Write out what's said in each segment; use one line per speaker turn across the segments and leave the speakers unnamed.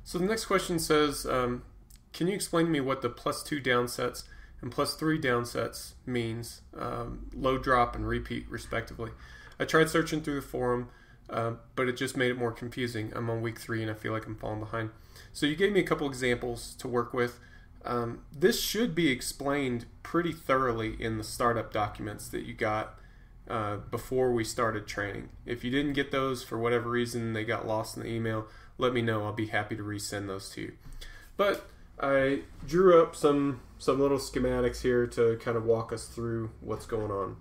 So the next question says, can you explain to me what the +2 downsets and +3 downsets means, load drop and repeat respectively? I tried searching through the forum, but it just made it more confusing. I'm on week 3 and I feel like I'm falling behind. So you gave me a couple examples to work with. This should be explained pretty thoroughly in the startup documents that you got before we started training. If you didn't get those for whatever reason, they got lost in the email, let me know. I'll be happy to resend those to you. But I drew up some little schematics here to kind of walk us through what's going on.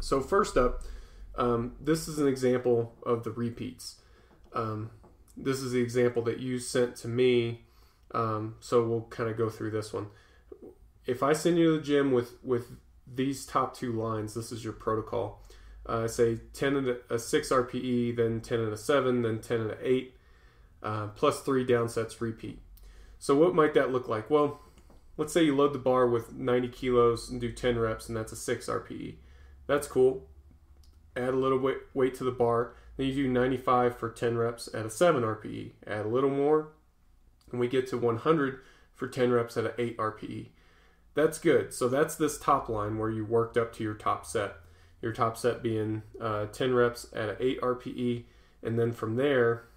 So first up, this is an example of the repeats. This is the example that you sent to me, so we'll kind of go through this one. If I send you to the gym with these top 2 lines, this is your protocol. Say 10 at a 6 RPE, then 10 at a 7, then 10 at a 8, +3 downsets repeat. So what might that look like? Well, let's say you load the bar with 90 kilos and do 10 reps, and that's a 6 RPE. That's cool. Add a little weight to the bar. Then you do 95 for 10 reps at a 7 RPE. Add a little more, and we get to 100 for 10 reps at an 8 RPE. That's good. So that's this top line where you worked up to your top set. Your top set being 10 reps at an 8 RPE, and then from there,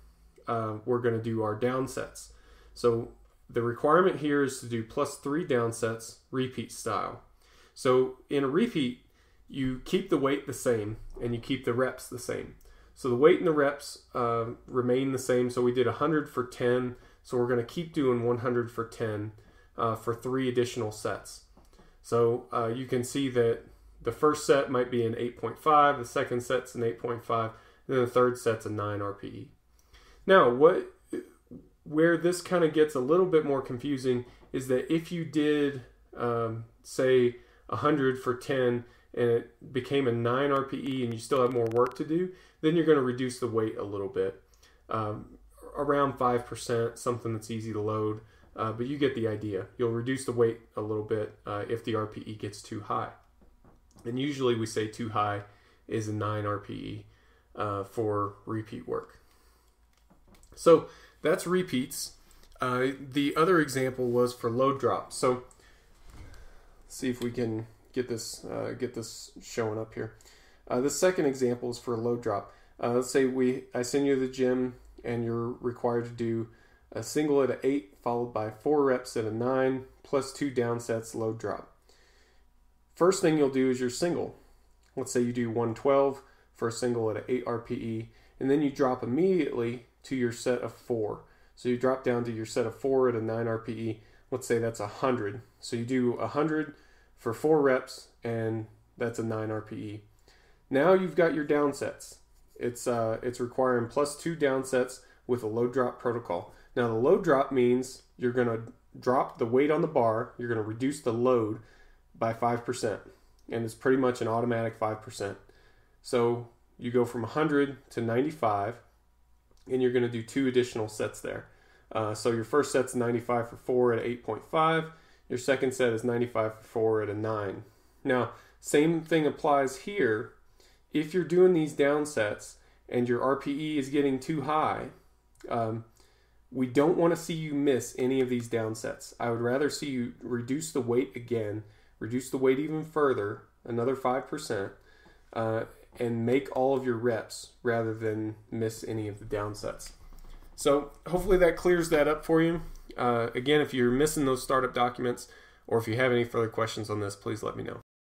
we're going to do our downsets. So the requirement here is to do +3 downsets, repeat style. So in a repeat, you keep the weight the same and you keep the reps the same. So the weight and the reps remain the same. So we did 100 for 10. So we're going to keep doing 100 for 10 for 3 additional sets. So you can see that the first set might be an 8.5, the second set's an 8.5, and then the third set's a 9 RPE. Now, where this kind of gets a little bit more confusing is that if you did, say, 100 for 10 and it became a 9 RPE and you still have more work to do, then you're going to reduce the weight a little bit, around 5%, something that's easy to load, but you get the idea. You'll reduce the weight a little bit if the RPE gets too high. And usually we say too high is a 9 RPE for repeat work. So that's repeats. The other example was for load drop. So let's see if we can get this showing up here. The second example is for a load drop. Let's say I send you to the gym and you're required to do a single at an 8 followed by 4 reps at a 9 +2 downsets load drop. First thing you'll do is your single. Let's say you do 112 for a single at an 8 RPE, and then you drop immediately to your set of 4. So you drop down to your set of 4 at a 9 RPE. Let's say that's 100. So you do 100 for 4 reps, and that's a 9 RPE. Now you've got your downsets. It's requiring +2 downsets with a load drop protocol. Now the load drop means you're going to drop the weight on the bar. You're going to reduce the load by 5%, and it's pretty much an automatic 5%. So you go from 100 to 95, and you're going to do 2 additional sets there. So your first set's 95 for 4 at 8.5. Your second set is 95 for 4 at a 9. Now, same thing applies here. If you're doing these downsets and your RPE is getting too high, we don't want to see you miss any of these downsets. I would rather see you reduce the weight again, reduce the weight even further, another 5%, and make all of your reps rather than miss any of the downsets. So hopefully that clears that up for you. Again, if you're missing those startup documents or if you have any further questions on this, please let me know.